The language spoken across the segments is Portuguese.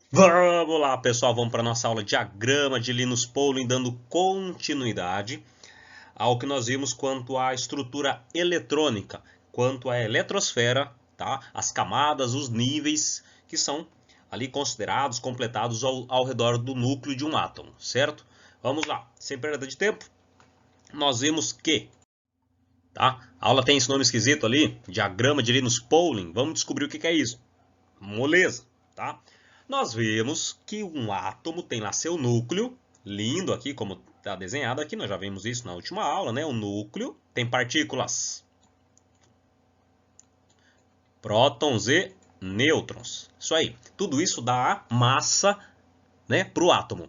Vamos lá, pessoal, vamos para a nossa aula de diagrama de Linus Pauling, dando continuidade ao que nós vimos quanto à estrutura eletrônica, quanto à eletrosfera, tá? As camadas, os níveis que são ali considerados, completados ao redor do núcleo de um átomo, certo? Vamos lá, sem perda de tempo, nós vimos que, tá? A aula tem esse nome esquisito ali, diagrama de Linus Pauling, vamos descobrir o que é isso. Moleza, tá? Nós vemos que um átomo tem lá seu núcleo, lindo aqui, como está desenhado aqui, nós já vimos isso na última aula, né? O núcleo tem partículas, prótons e nêutrons. Isso aí, tudo isso dá massa, né, para o átomo.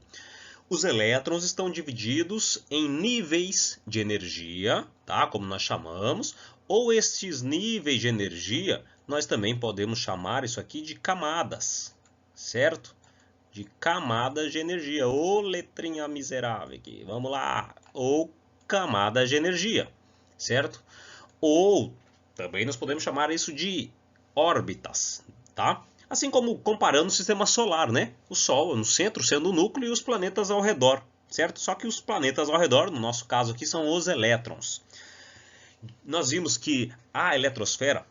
Os elétrons estão divididos em níveis de energia, tá? Como nós chamamos, ou estes níveis de energia, nós também podemos chamar isso aqui de camadas, certo? De camadas de energia. Ô, letrinha miserável aqui. Vamos lá. Ou camadas de energia, certo? Ou também nós podemos chamar isso de órbitas, tá? Assim como comparando o sistema solar, né? O Sol no centro sendo o núcleo e os planetas ao redor, certo? Só que os planetas ao redor, no nosso caso aqui, são os elétrons. Nós vimos que a eletrosfera,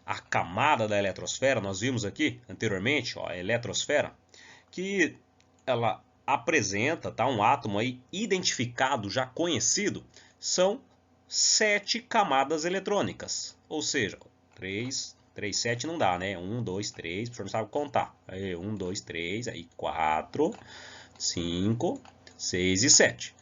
a camada da eletrosfera, nós vimos aqui anteriormente, ó, a eletrosfera, que ela apresenta, tá, um átomo aí identificado, já conhecido, são 7 camadas eletrônicas. Ou seja, 3, 7 não dá, né? 1, 2, 3, o professor não sabe contar. Aí, 1, 2, 3, aí 4, 5, 6 e 7.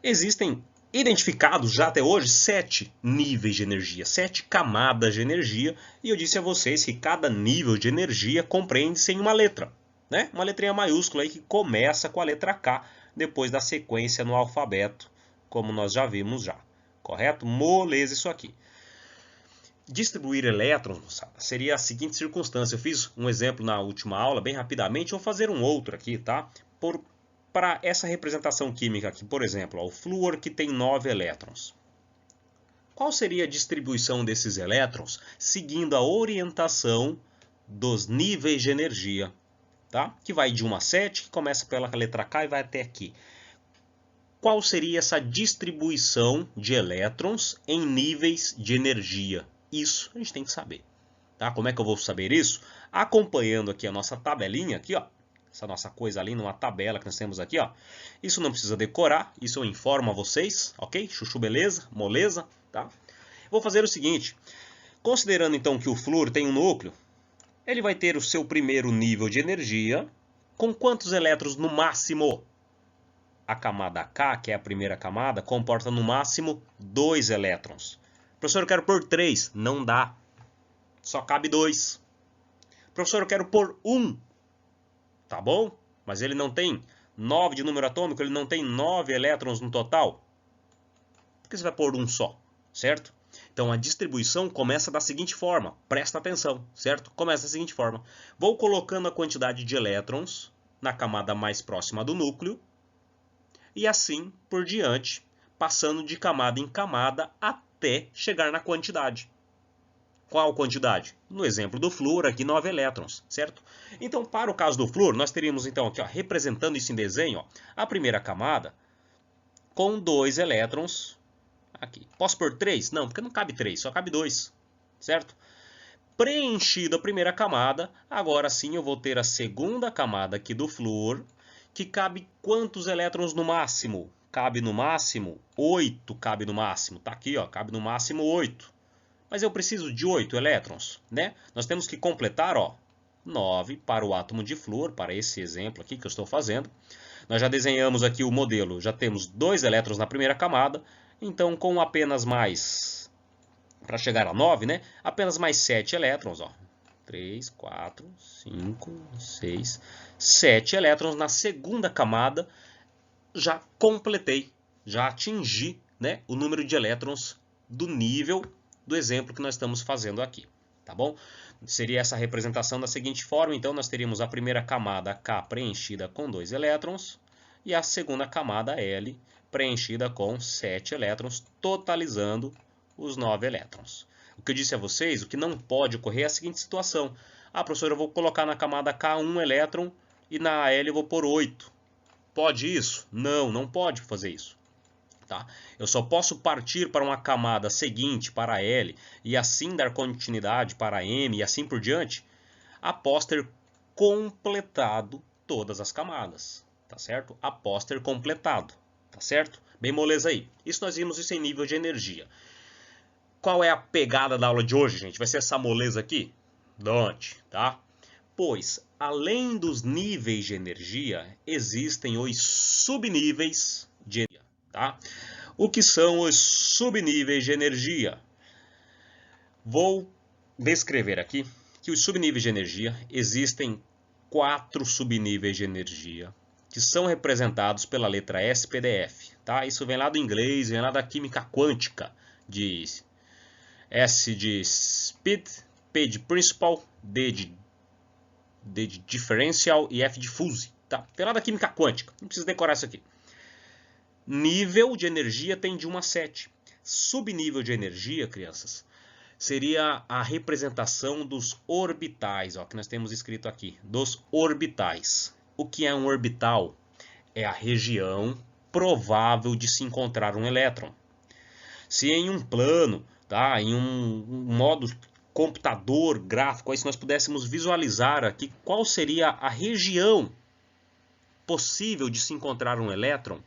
Existem identificados já até hoje 7 níveis de energia, 7 camadas de energia, e eu disse a vocês que cada nível de energia compreende-se em uma letra, né? Uma letrinha maiúscula aí que começa com a letra K, depois da sequência no alfabeto, como nós já vimos já, correto? Moleza isso aqui. Distribuir elétrons seria a seguinte circunstância. Eu fiz um exemplo na última aula, bem rapidamente, vou fazer um outro aqui, tá? Para essa representação química aqui, por exemplo, ó, o flúor que tem 9 elétrons. Qual seria a distribuição desses elétrons seguindo a orientação dos níveis de energia, tá? Que vai de 1 a 7, que começa pela letra K e vai até aqui. Qual seria essa distribuição de elétrons em níveis de energia? Isso a gente tem que saber, tá? Como é que eu vou saber isso? Acompanhando aqui a nossa tabelinha aqui, ó. Essa nossa coisa ali numa tabela que nós temos aqui, ó. Isso não precisa decorar, isso eu informo a vocês, ok? Chuchu, beleza? Moleza, tá? Vou fazer o seguinte, considerando então que o flúor tem um núcleo, ele vai ter o seu primeiro nível de energia com quantos elétrons no máximo? A camada K, que é a primeira camada, comporta no máximo 2 elétrons. Professor, eu quero pôr 3. Não dá. Só cabe 2. Professor, eu quero pôr 1. Tá bom? Mas ele não tem 9 de número atômico, ele não tem 9 elétrons no total. Por que você vai pôr um só? Certo? Então a distribuição começa da seguinte forma. Presta atenção, certo? Começa da seguinte forma. Vou colocando a quantidade de elétrons na camada mais próxima do núcleo. E assim por diante, passando de camada em camada até chegar na quantidade. Qual quantidade? No exemplo do flúor, aqui 9 elétrons, certo? Então, para o caso do flúor, nós teríamos então aqui, ó, representando isso em desenho, ó, a primeira camada com 2 elétrons aqui. Posso pôr 3? Não, porque não cabe 3, só cabe 2, certo? Preenchida a primeira camada, agora sim eu vou ter a segunda camada aqui do flúor, que cabe quantos elétrons no máximo? Cabe no máximo 8, cabe no máximo. Tá aqui, ó, cabe no máximo 8. Mas eu preciso de 8 elétrons, né? Nós temos que completar, ó, 9 para o átomo de flúor, para esse exemplo aqui que eu estou fazendo. Nós já desenhamos aqui o modelo, já temos 2 elétrons na primeira camada, então com apenas mais, para chegar a 9, né? Apenas mais 7 elétrons, ó. 3, 4, 5, 6, 7 elétrons na segunda camada, já completei, já atingi, né, o número de elétrons do nível do exemplo que nós estamos fazendo aqui, tá bom? Seria essa representação da seguinte forma, então nós teríamos a primeira camada K preenchida com 2 elétrons e a segunda camada L preenchida com 7 elétrons, totalizando os 9 elétrons. O que eu disse a vocês, o que não pode ocorrer é a seguinte situação. Ah, professor, eu vou colocar na camada K um elétron e na AL eu vou pôr 8. Pode isso? Não, não pode fazer isso. Tá? Eu só posso partir para uma camada seguinte, para a L, e assim dar continuidade para a M e assim por diante, após ter completado todas as camadas, tá certo? Após ter completado, tá certo? Bem moleza aí. Isso nós vimos isso em nível de energia. Qual é a pegada da aula de hoje, gente? Vai ser essa moleza aqui? Don't, tá? Pois, além dos níveis de energia, existem os subníveis de energia, tá? O que são os subníveis de energia? Vou descrever aqui que os subníveis de energia existem 4 subníveis de energia que são representados pela letra SPDF, tá? Isso vem lá do inglês, vem lá da química quântica, de S de speed, P de principal, D de differential e F de fuse, tá? Vem lá da química quântica, não precisa decorar isso aqui. Nível de energia tem de 1 a 7. Subnível de energia, crianças, seria a representação dos orbitais, ó, que nós temos escrito aqui, dos orbitais. O que é um orbital? É a região provável de se encontrar um elétron. Se em um plano, tá, em um modo computador gráfico, aí se nós pudéssemos visualizar aqui qual seria a região possível de se encontrar um elétron,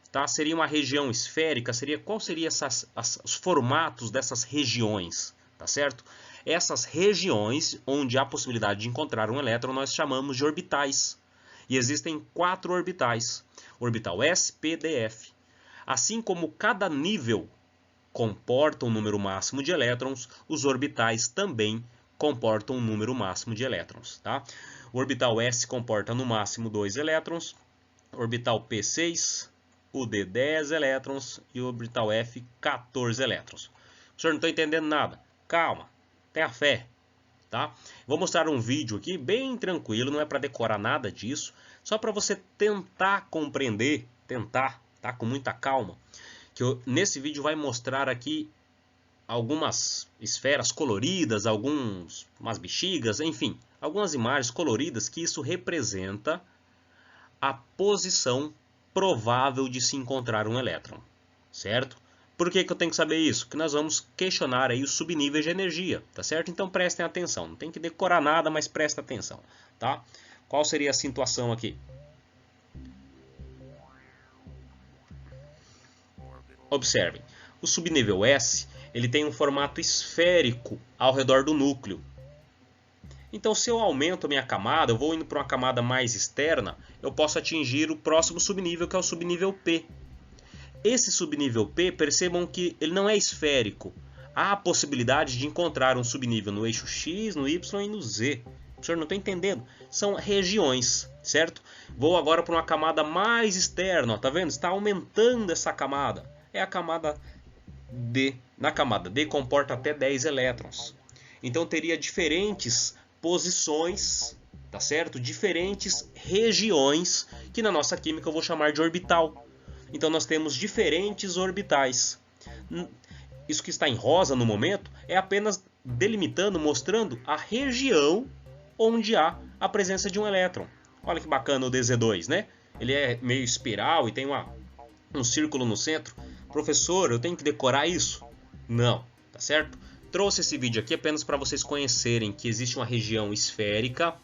tá? Seria uma região esférica, qual seria os formatos dessas regiões, tá certo? Essas regiões onde há possibilidade de encontrar um elétron nós chamamos de orbitais. E existem 4 orbitais, orbital S, P, D, F. Assim como cada nível comporta um número máximo de elétrons, os orbitais também comportam um número máximo de elétrons, tá? O orbital S comporta no máximo 2 elétrons, orbital P 6, o D 10 elétrons e o orbital F 14 elétrons. O senhor não está entendendo nada? Calma, tenha fé, tá? Vou mostrar um vídeo aqui bem tranquilo, não é para decorar nada disso, só para você tentar compreender, tá? Com muita calma. Nesse vídeo vai mostrar aqui algumas esferas coloridas, umas bexigas, enfim, algumas imagens coloridas que isso representa a posição provável de se encontrar um elétron, certo? Por que eu tenho que saber isso? Porque nós vamos questionar aí os subníveis de energia, tá certo? Então prestem atenção, não tem que decorar nada, mas prestem atenção, tá? Qual seria a situação aqui? Observem, o subnível S ele tem um formato esférico ao redor do núcleo. Então, se eu aumento a minha camada, eu vou indo para uma camada mais externa, eu posso atingir o próximo subnível, que é o subnível P. Esse subnível P, percebam que ele não é esférico. Há a possibilidade de encontrar um subnível no eixo X, no Y e no Z. O senhor não está entendendo? São regiões, certo? Vou agora para uma camada mais externa, ó, tá vendo? Está aumentando essa camada. É a camada D. Na camada D comporta até 10 elétrons. Então teria diferentes posições, tá certo? Diferentes regiões que na nossa química eu vou chamar de orbital. Então nós temos diferentes orbitais. Isso que está em rosa no momento é apenas delimitando, mostrando a região onde há a presença de um elétron. Olha que bacana o DZ2, né? Ele é meio espiral e tem um círculo no centro. Professor, eu tenho que decorar isso? Não, tá certo? Trouxe esse vídeo aqui apenas para vocês conhecerem que existe uma região esférica.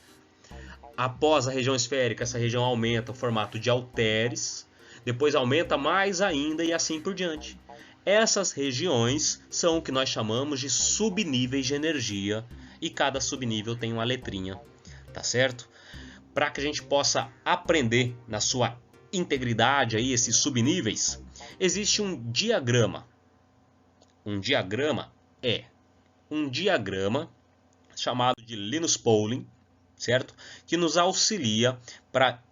Após a região esférica, essa região aumenta o formato de halteres. Depois aumenta mais ainda e assim por diante. Essas regiões são o que nós chamamos de subníveis de energia. E cada subnível tem uma letrinha, tá certo? Para que a gente possa aprender na sua integridade aí esses subníveis, existe um diagrama. Um diagrama é um diagrama chamado de Linus Pauling, certo? Que nos auxilia para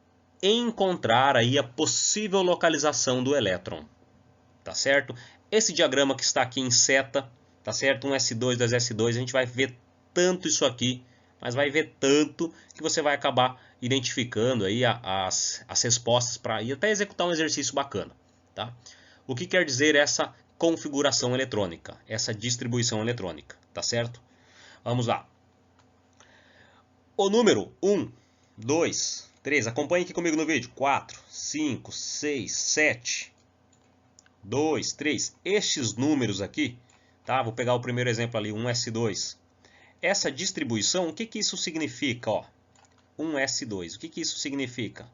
encontrar aí a possível localização do elétron, tá certo? Esse diagrama que está aqui em seta, tá certo? Um S2, 2 S2, a gente vai ver tanto isso aqui, mas vai ver tanto que você vai acabar identificando aí as respostas para ir até executar um exercício bacana, tá? O que quer dizer essa configuração eletrônica, essa distribuição eletrônica, tá certo? Vamos lá. O número 1, 2, 3. Acompanhe aqui comigo no vídeo. 4, 5, 6, 7, 2, 3. Estes números aqui, tá? Vou pegar o primeiro exemplo ali, 1s2. Essa distribuição, o que que isso significa? Ó, 1s2. O que que isso significa?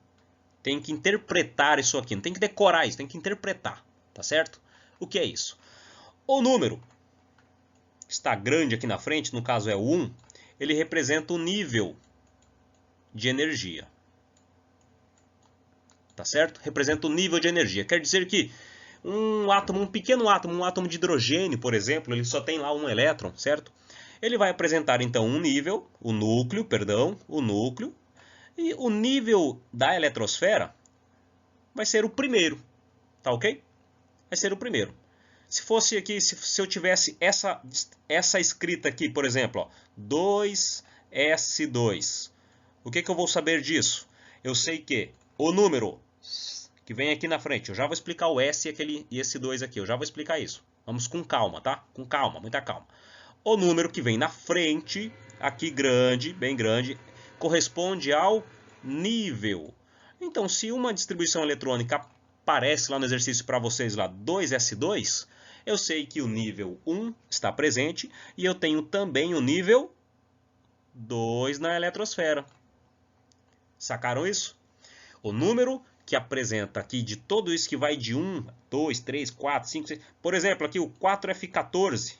Tem que interpretar isso aqui. Não tem que decorar isso, tem que interpretar. Tá certo? O que é isso? O número está grande aqui na frente, no caso é o 1, ele representa o nível de energia. Tá certo? Representa o nível de energia. Quer dizer que um átomo, um pequeno átomo, um átomo de hidrogênio, por exemplo, ele só tem lá um elétron, certo? Ele vai apresentar então um nível, o núcleo, e o nível da eletrosfera vai ser o primeiro, tá ok? Vai ser o primeiro. Se fosse aqui, se eu tivesse essa escrita aqui, por exemplo, ó, 2s2, o que que eu vou saber disso? Eu sei que o número que vem aqui na frente, eu já vou explicar o S e esse 2 aqui, eu já vou explicar isso. Vamos com calma, tá? Com calma, muita calma. O número que vem na frente, aqui grande, bem grande, corresponde ao nível. Então, se uma distribuição eletrônica aparece lá no exercício para vocês, lá 2s2, eu sei que o nível 1 está presente e eu tenho também o nível 2 na eletrosfera. Sacaram isso? O número que apresenta aqui de tudo isso que vai de 1, 2, 3, 4, 5, 6. Por exemplo, aqui o 4F14.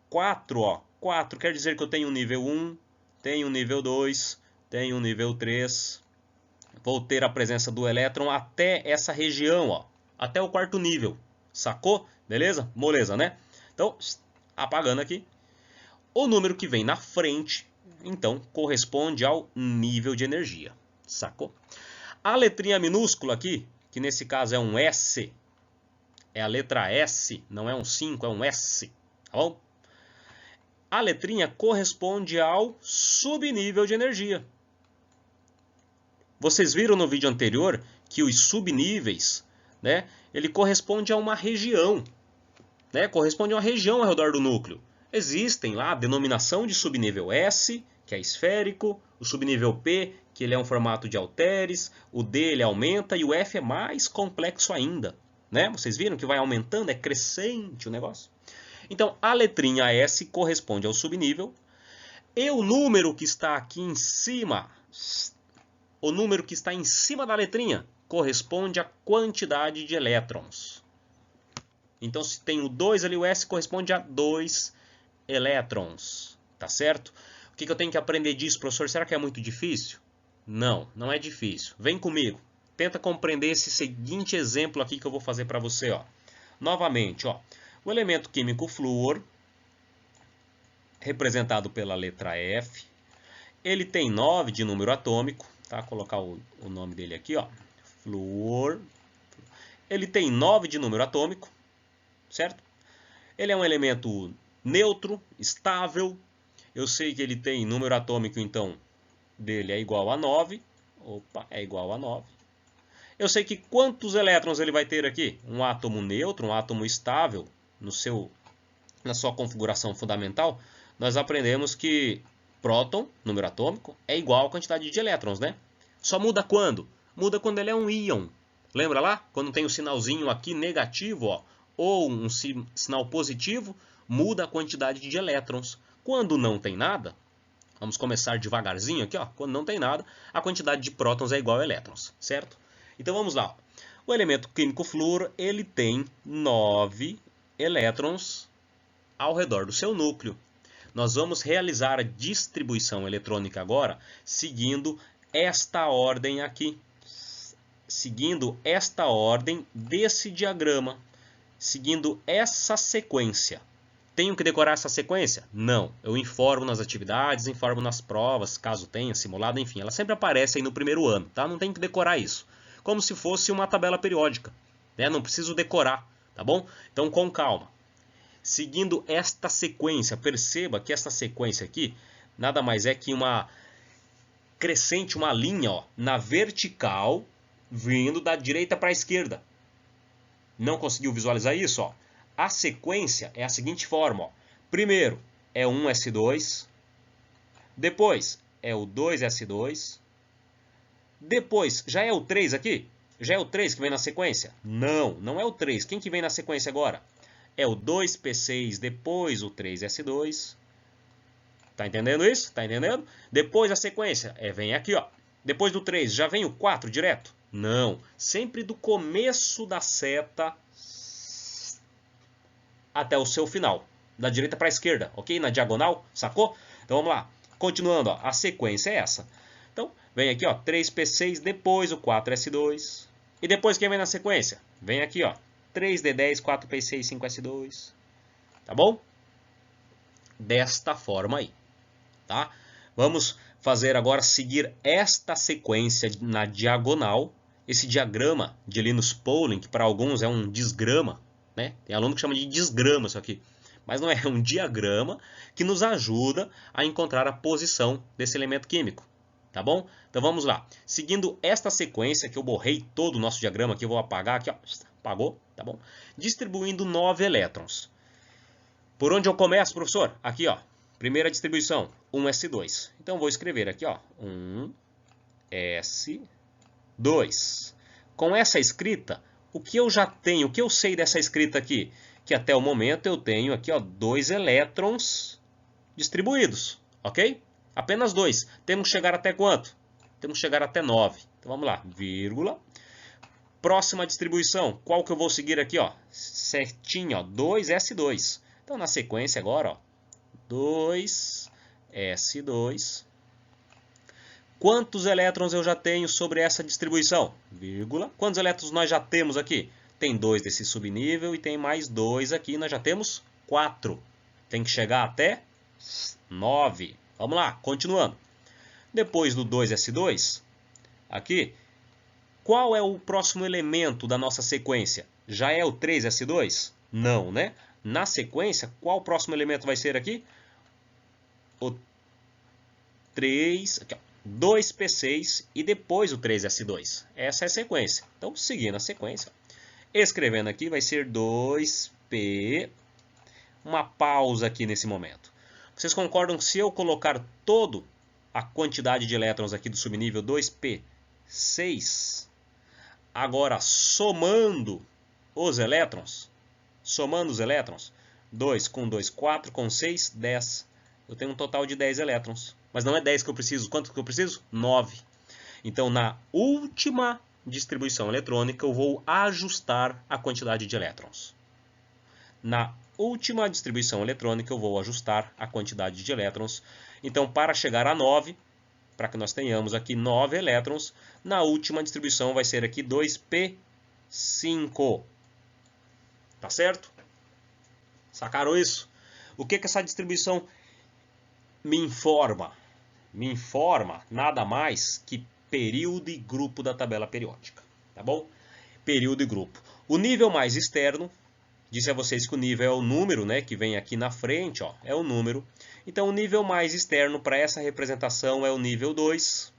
4, ó. 4 quer dizer que eu tenho o nível 1, tenho o nível 2, tenho o nível 3. Vou ter a presença do elétron até essa região, ó. Até o quarto nível. Sacou? Beleza? Moleza, né? Então, apagando aqui. O número que vem na frente, então, corresponde ao nível de energia. Sacou? A letrinha minúscula aqui, que nesse caso é um S, é a letra S, não é um 5, é um S, tá bom? A letrinha corresponde ao subnível de energia. Vocês viram no vídeo anterior que os subníveis, né, ele corresponde a uma região, né, corresponde a uma região ao redor do núcleo. Existem lá a denominação de subnível S, que é esférico, o subnível P, que ele é um formato de halteres, o D ele aumenta e o F é mais complexo ainda, né? Vocês viram que vai aumentando, é crescente o negócio. Então, a letrinha S corresponde ao subnível e o número que está aqui em cima, o número que está em cima da letrinha, corresponde à quantidade de elétrons. Então, se tem o 2 ali, o S corresponde a 2 elétrons, tá certo? O que eu tenho que aprender disso, professor? Será que é muito difícil? Não, não é difícil. Vem comigo. Tenta compreender esse seguinte exemplo aqui que eu vou fazer para você, ó. Novamente, ó. O elemento químico flúor, representado pela letra F, ele tem 9 de número atômico, tá? Vou colocar o nome dele aqui, ó. Flúor. Ele tem 9 de número atômico, certo? Ele é um elemento neutro, estável. Eu sei que ele tem número atômico, então, dele é igual a 9. Opa, é igual a 9. Eu sei que quantos elétrons ele vai ter aqui? Um átomo neutro, um átomo estável, na sua configuração fundamental, nós aprendemos que próton, número atômico, é igual à quantidade de elétrons, né? Só muda quando? Muda quando ele é um íon. Lembra lá? Quando tem o sinalzinho aqui negativo, ó, ou um sinal positivo, muda a quantidade de elétrons. Quando não tem nada, vamos começar devagarzinho aqui, ó. Quando não tem nada, a quantidade de prótons é igual a elétrons, certo? Então vamos lá. O elemento químico flúor, ele tem 9 elétrons ao redor do seu núcleo. Nós vamos realizar a distribuição eletrônica agora, seguindo esta ordem aqui. Seguindo esta ordem desse diagrama. Seguindo essa sequência. Tenho que decorar essa sequência? Não. Eu informo nas atividades, informo nas provas, caso tenha simulado, enfim. Ela sempre aparece aí no primeiro ano, tá? Não tem que decorar isso. Como se fosse uma tabela periódica, né? Não preciso decorar, tá bom? Então, com calma. Seguindo esta sequência, perceba que esta sequência aqui nada mais é que uma crescente, uma linha, ó, na vertical, vindo da direita para a esquerda. Não conseguiu visualizar isso? Ó? A sequência é a seguinte forma. Ó. Primeiro é 1s2, depois é o 2s2, Depois, já é o 3 aqui? Já é o 3 que vem na sequência? Não, não é o 3. Quem que vem na sequência agora? É o 2P6, depois o 3S2. Tá entendendo isso? Tá entendendo? Depois a sequência vem aqui, ó. Depois do 3, já vem o 4 direto? Não. Sempre do começo da seta até o seu final. Da direita para a esquerda, ok? Na diagonal, sacou? Então vamos lá. Continuando, ó, a sequência é essa. Então, vem aqui, ó, 3P6, depois o 4S2. E depois quem vem na sequência? Vem aqui, ó, 3D10, 4P6, 5S2. Tá bom? Desta forma aí, tá? Vamos fazer agora, seguir esta sequência na diagonal. Esse diagrama de Linus Pauling, que para alguns é um desgrama, né? Tem aluno que chama de desgrama isso aqui. Mas não é, é um diagrama que nos ajuda a encontrar a posição desse elemento químico. Tá bom? Então vamos lá. Seguindo esta sequência, que eu borrei todo o nosso diagrama aqui, eu vou apagar aqui, ó. Apagou, tá bom? Distribuindo 9 elétrons. Por onde eu começo, professor? Aqui, ó. Primeira distribuição, 1s2. Então vou escrever aqui, ó, 1s2. Com essa escrita, o que eu já tenho, o que eu sei dessa escrita aqui? Que até o momento eu tenho aqui, ó, 2 elétrons distribuídos, ok? Apenas 2. Temos que chegar até quanto? Temos que chegar até 9. Então vamos lá, vírgula. Próxima distribuição, qual que eu vou seguir aqui, ó? Certinho, ó, 2s2. Então na sequência agora, ó, 2s2. Quantos elétrons eu já tenho sobre essa distribuição? Vírgula. Quantos elétrons nós já temos aqui? Tem 2 desse subnível e tem mais 2 aqui. Nós já temos 4. Tem que chegar até 9. Vamos lá, continuando. Depois do 2s2, aqui, qual é o próximo elemento da nossa sequência? Já é o 3s2? Não, né? Na sequência, qual o próximo elemento vai ser aqui? O 3, aqui, ó, 2p6 e depois o 3s2. Essa é a sequência. Então, seguindo a sequência, escrevendo aqui, vai ser 2p, uma pausa aqui nesse momento. Vocês concordam que se eu colocar toda a quantidade de elétrons aqui do subnível 2p6, agora somando os elétrons, 2 com 2, 4 com 6, 10. Eu tenho um total de 10 elétrons. Mas não é 10 que eu preciso. Quanto que eu preciso? 9. Então, na última distribuição eletrônica, eu vou ajustar a quantidade de elétrons. Na última distribuição eletrônica, eu vou ajustar a quantidade de elétrons. Então, para chegar a 9, para que nós tenhamos aqui 9 elétrons, na última distribuição vai ser aqui 2p5. Tá certo? Sacaram isso? O que essa distribuição me informa? Me informa nada mais que período e grupo da tabela periódica. Tá bom? Período e grupo. O nível mais externo, disse a vocês que o nível é o número, né, que vem aqui na frente, ó, é o número. Então o nível mais externo para essa representação é o nível 2.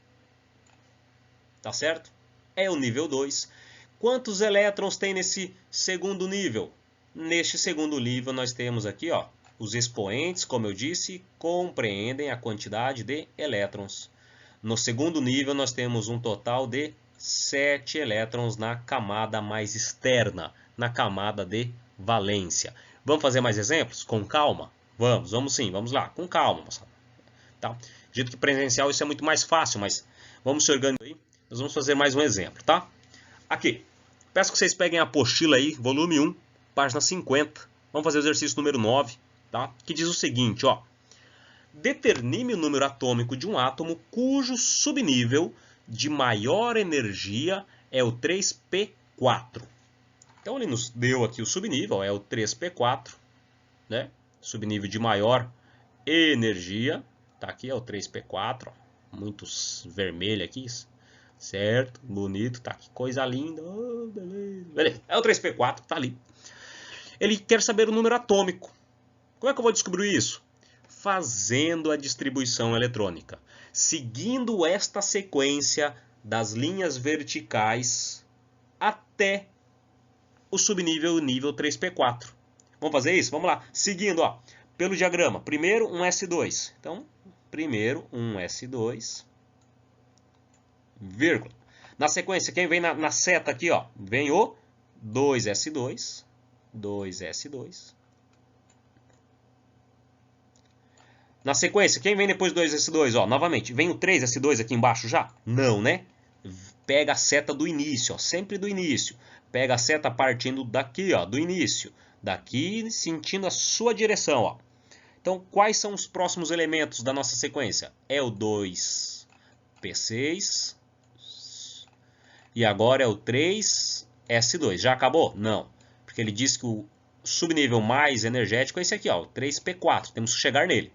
Tá certo? É o nível 2. Quantos elétrons tem nesse segundo nível? Neste segundo nível nós temos aqui, ó, os expoentes, como eu disse, compreendem a quantidade de elétrons. No segundo nível nós temos um total de 7 elétrons na camada mais externa, na camada de valência. Vamos fazer mais exemplos? Com calma? Vamos sim, vamos lá, com calma, moçada. Tá? Dito que presencial isso é muito mais fácil, mas vamos se organizar aí. Nós vamos fazer mais um exemplo, tá? Aqui, peço que vocês peguem a apostila aí, volume 1, página 50. Vamos fazer o exercício número 9, tá? Que diz o seguinte, ó. Determine o número atômico de um átomo cujo subnível de maior energia é o 3p4. Então ele nos deu aqui o subnível, é o 3p4, né? Subnível de maior energia, tá aqui, é o 3p4, ó. Muito vermelho aqui, certo? Bonito, tá aqui, coisa linda, oh, beleza. É o 3p4, tá ali. Ele quer saber o número atômico. Como é que eu vou descobrir isso? Fazendo a distribuição eletrônica, seguindo esta sequência das linhas verticais até o subnível nível 3p4. Vamos fazer isso? Vamos lá. Seguindo, ó, pelo diagrama. Primeiro um S2. Então, primeiro um S2, vírgula. Na sequência, quem vem na seta aqui, ó, vem o 2s2, 2s2. Na sequência, quem vem depois do 2s2? Ó, novamente, vem o 3s2 aqui embaixo já? Não, né? Pega a seta do início, ó, sempre do início. Pega a seta partindo daqui, ó, do início. Daqui, sentindo a sua direção, ó. Então, quais são os próximos elementos da nossa sequência? É o 2p6 e agora é o 3s2. Já acabou? Não, porque ele diz que o subnível mais energético é esse aqui, ó, o 3p4. Temos que chegar nele.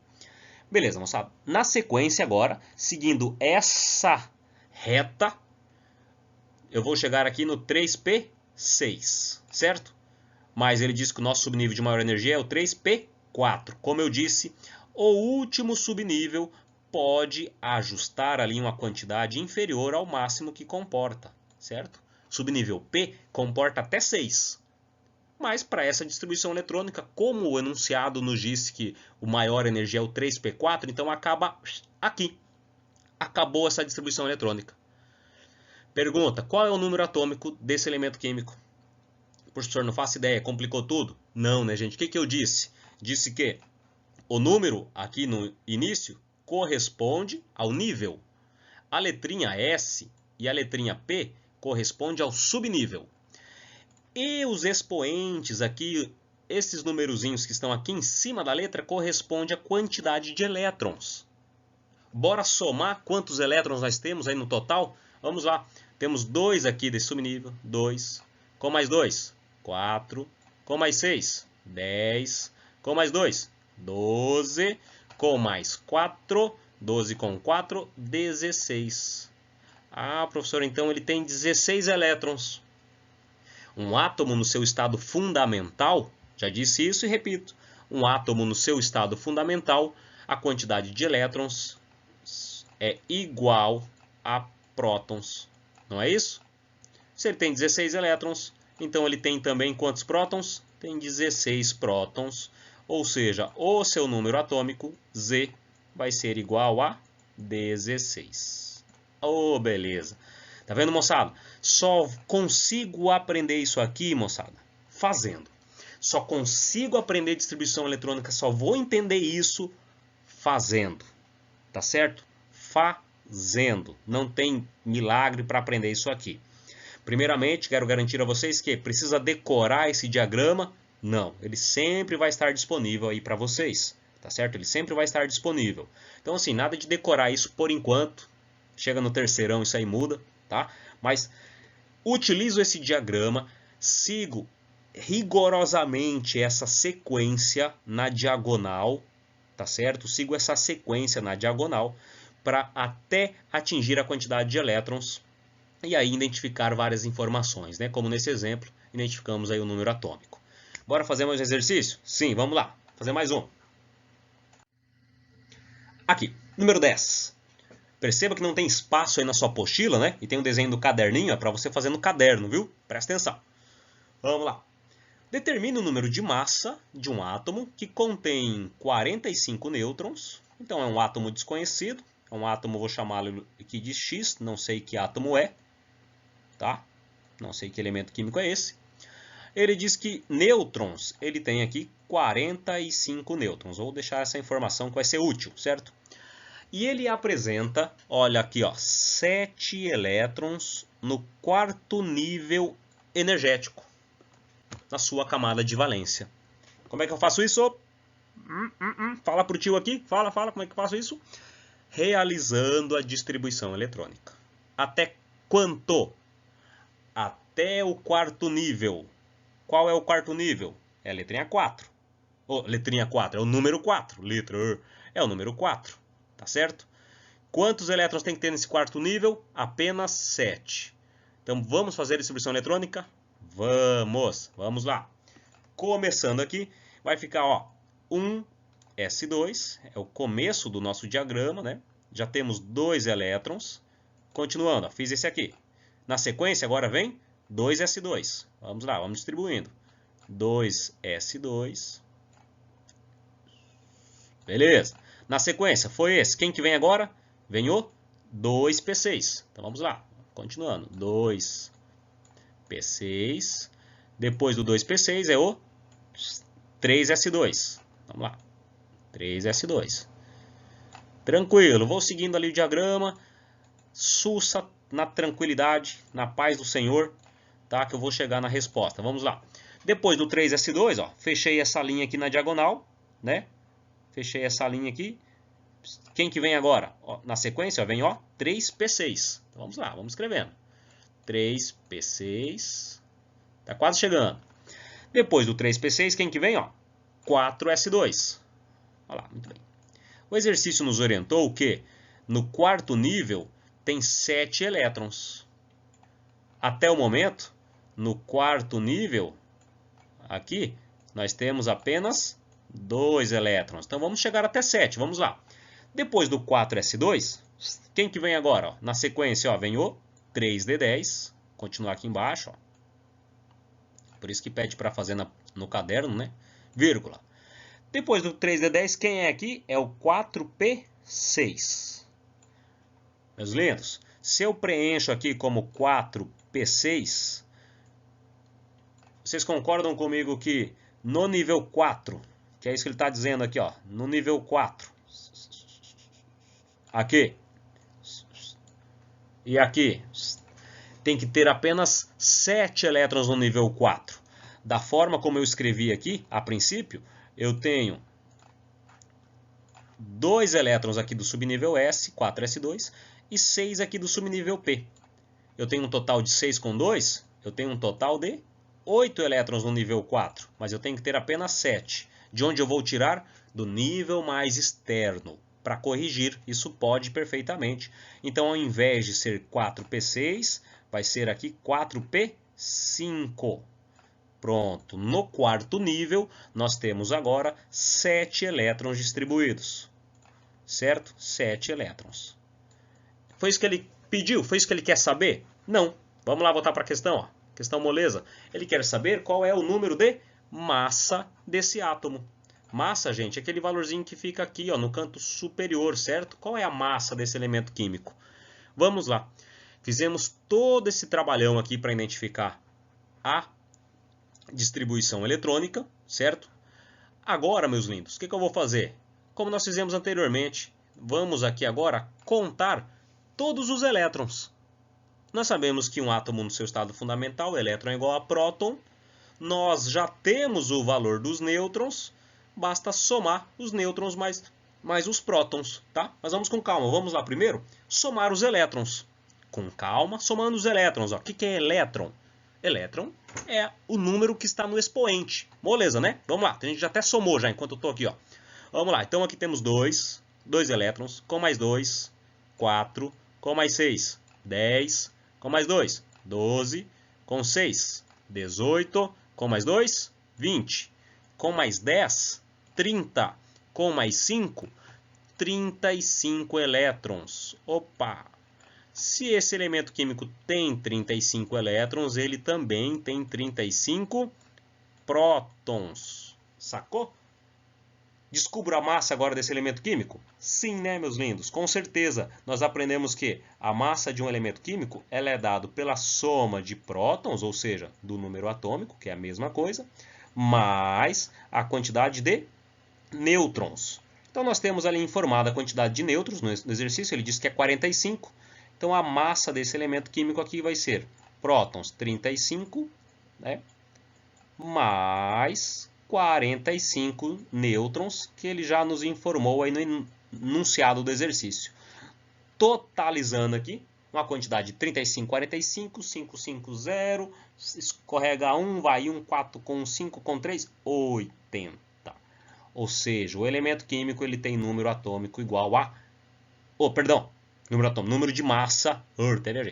Beleza, moçada. Na sequência agora, seguindo essa reta, eu vou chegar aqui no 3p6, certo? Mas ele diz que o nosso subnível de maior energia é o 3p4. Como eu disse, o último subnível pode ajustar ali uma quantidade inferior ao máximo que comporta, certo? Subnível P comporta até 6. Mas para essa distribuição eletrônica, como o enunciado nos disse que o maior energia é o 3p4, então acaba aqui. Acabou essa distribuição eletrônica. Pergunta, qual é o número atômico desse elemento químico? Professor, não faço ideia, complicou tudo? Não, né, gente? O que eu disse? Disse que o número aqui no início corresponde ao nível. A letrinha S e a letrinha P correspondem ao subnível. E os expoentes aqui, esses numerozinhos que estão aqui em cima da letra, correspondem à quantidade de elétrons. Bora somar quantos elétrons nós temos aí no total? Vamos lá. Temos 2 aqui desse subnível. 2. Com mais 2, 4. Com mais 6, 10. Com mais 2, 12. Com mais 4, 12 com 4, 16. Ah, professor, então ele tem 16 elétrons. Um átomo no seu estado fundamental, já disse isso e repito, um átomo no seu estado fundamental, a quantidade de elétrons é igual a prótons, não é isso? Se ele tem 16 elétrons, então ele tem também quantos prótons? Tem 16 prótons, ou seja, o seu número atômico, Z, vai ser igual a 16. Oh, beleza! Tá vendo, moçada? Só consigo aprender isso aqui, moçada, fazendo. Só consigo aprender distribuição eletrônica, só vou entender isso fazendo. Tá certo? Fazendo. Não tem milagre para aprender isso aqui. Primeiramente, quero garantir a vocês que precisa decorar esse diagrama. Não, ele sempre vai estar disponível aí para vocês. Tá certo? Ele sempre vai estar disponível. Então, assim, nada de decorar isso por enquanto. Chega no terceirão, isso aí muda. Tá? Mas utilizo esse diagrama, sigo rigorosamente essa sequência na diagonal, tá certo? Sigo essa sequência na diagonal para até atingir a quantidade de elétrons e aí identificar várias informações, né? Como nesse exemplo, identificamos aí o número atômico. Bora fazer mais um exercício? Sim, vamos lá. Fazer mais um. Aqui, número 10. Perceba que não tem espaço aí na sua apostila, né? E tem o desenho do caderninho, para você fazer no caderno, viu? Presta atenção. Vamos lá. Determine o número de massa de um átomo que contém 45 nêutrons. Então é um átomo desconhecido. É um átomo, vou chamá-lo aqui de X. Não sei que átomo é. Tá? Não sei que elemento químico é esse. Ele diz que nêutrons, ele tem aqui 45 nêutrons. Vou deixar essa informação que vai ser útil, certo? E ele apresenta, olha aqui, ó, 7 elétrons no quarto nível energético, na sua camada de valência. Como é que eu faço isso? Fala pro tio aqui, fala, como é que eu faço isso? Realizando a distribuição eletrônica. Até quanto? Até o quarto nível. Qual é o quarto nível? É a letrinha 4. Letrinha 4, é o número 4. Letra é o número 4. Tá certo? Quantos elétrons tem que ter nesse quarto nível? Apenas 7. Então vamos fazer a distribuição eletrônica? Vamos lá. Começando aqui, vai ficar, ó, 1s2, é o começo do nosso diagrama, né? Já temos 2 elétrons. Continuando, ó, fiz esse aqui. Na sequência agora vem 2s2. Vamos lá, vamos distribuindo. 2s2. Beleza. Na sequência, foi esse. Quem que vem agora? Vem o 2p6. Então vamos lá. continuando, 2p6. Depois do 2p6 é o 3s2. Vamos lá, 3s2. Tranquilo, vou seguindo ali o diagrama, sussa, na tranquilidade, na paz do Senhor, tá? Que eu vou chegar na resposta. Vamos lá. Depois do 3s2, ó, fechei essa linha aqui na diagonal, né? Fechei essa linha aqui. Quem que vem agora? Ó, na sequência, ó, vem, ó, 3p6. Então, vamos lá, vamos escrevendo. 3p6. Tá quase chegando. Depois do 3p6, quem que vem, ó? 4s2. Olha lá, muito bem. O exercício nos orientou que no quarto nível tem 7 elétrons. Até o momento, no quarto nível, aqui, nós temos apenas 2 elétrons. Então vamos chegar até 7, vamos lá. Depois do 4s2, quem que vem agora? Ó? Na sequência, ó, vem o 3d10. Continuar aqui embaixo, ó. Por isso que pede para fazer no caderno, né? Vírgula. Depois do 3d10, quem é aqui? É o 4p6. Meus lindos, se eu preencho aqui como 4p6, vocês concordam comigo que no nível 4, que é isso que ele está dizendo aqui, ó, no nível 4, aqui e aqui, tem que ter apenas 7 elétrons no nível 4. Da forma como eu escrevi aqui, a princípio, eu tenho 2 elétrons aqui do subnível S, 4s2, e 6 aqui do subnível P. Eu tenho um total de 6 com 2, eu tenho um total de 8 elétrons no nível 4, mas eu tenho que ter apenas 7. De onde eu vou tirar? Do nível mais externo. Para corrigir, isso pode perfeitamente. Então, ao invés de ser 4p6, vai ser aqui 4p5. Pronto, no quarto nível, nós temos agora 7 elétrons distribuídos. Certo? 7 elétrons. Foi isso que ele pediu? Foi isso que ele quer saber? Não. Vamos lá voltar para a questão. Ó. Questão moleza. Ele quer saber qual é o número de massa desse átomo. Massa, gente, é aquele valorzinho que fica aqui, ó, no canto superior, certo? Qual é a massa desse elemento químico? Vamos lá. Fizemos todo esse trabalhão aqui para identificar a distribuição eletrônica, certo? Agora, meus lindos, o que eu vou fazer? Como nós fizemos anteriormente, vamos aqui agora contar todos os elétrons. Nós sabemos que um átomo no seu estado fundamental, elétron é igual a próton. Nós já temos o valor dos nêutrons, basta somar os nêutrons mais os prótons, tá? Mas vamos com calma, vamos lá primeiro somar os elétrons. Com calma, somando os elétrons. O que é elétron? Elétron é o número que está no expoente. Moleza, né? Vamos lá, a gente já até somou já enquanto eu estou aqui, ó. Vamos lá, então aqui temos 2 elétrons, com mais 2, 4, com mais 6, 10, com mais 2, 12, com 6, 18, com mais 2, 20, com mais 10, 30, com mais 5, 35 elétrons. Opa! Se esse elemento químico tem 35 elétrons, ele também tem 35 prótons. Sacou? Descubro a massa agora desse elemento químico? Sim, né, meus lindos? Com certeza. Nós aprendemos que a massa de um elemento químico ela é dada pela soma de prótons, ou seja, do número atômico, que é a mesma coisa, mais a quantidade de nêutrons. Então, nós temos ali informada a quantidade de nêutrons no exercício, ele diz que é 45. Então, a massa desse elemento químico aqui vai ser prótons 35, né, mais 45 nêutrons, que ele já nos informou aí no enunciado do exercício. Totalizando aqui, uma quantidade de 35, 45, 5, 5, 0, escorrega 1, vai 1, 4 com 5, com 3, 80. Ou seja, o elemento químico ele tem número atômico igual a... número de massa,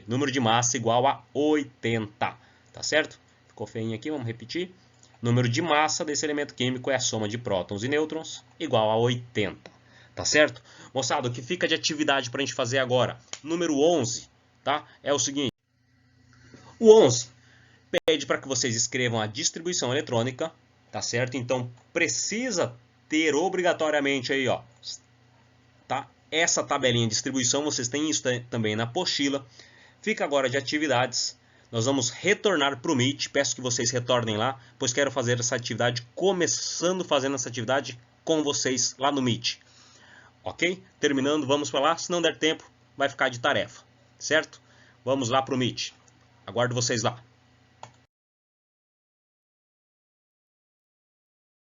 número de massa igual a 80, tá certo? Ficou feinho aqui, vamos repetir. Número de massa desse elemento químico é a soma de prótons e nêutrons, igual a 80, tá certo? Moçada, o que fica de atividade para a gente fazer agora? Número 11, tá? É o seguinte. O 11 pede para que vocês escrevam a distribuição eletrônica, tá certo? Então, precisa ter obrigatoriamente aí, ó, tá? Essa tabelinha de distribuição, vocês têm isso também na apostila. Fica agora de atividades. Nós vamos retornar para o Meet. Peço que vocês retornem lá, pois quero fazer essa atividade, começando fazendo essa atividade com vocês lá no Meet. Ok? Terminando, vamos para lá. Se não der tempo, vai ficar de tarefa. Certo? Vamos lá para o Meet. Aguardo vocês lá.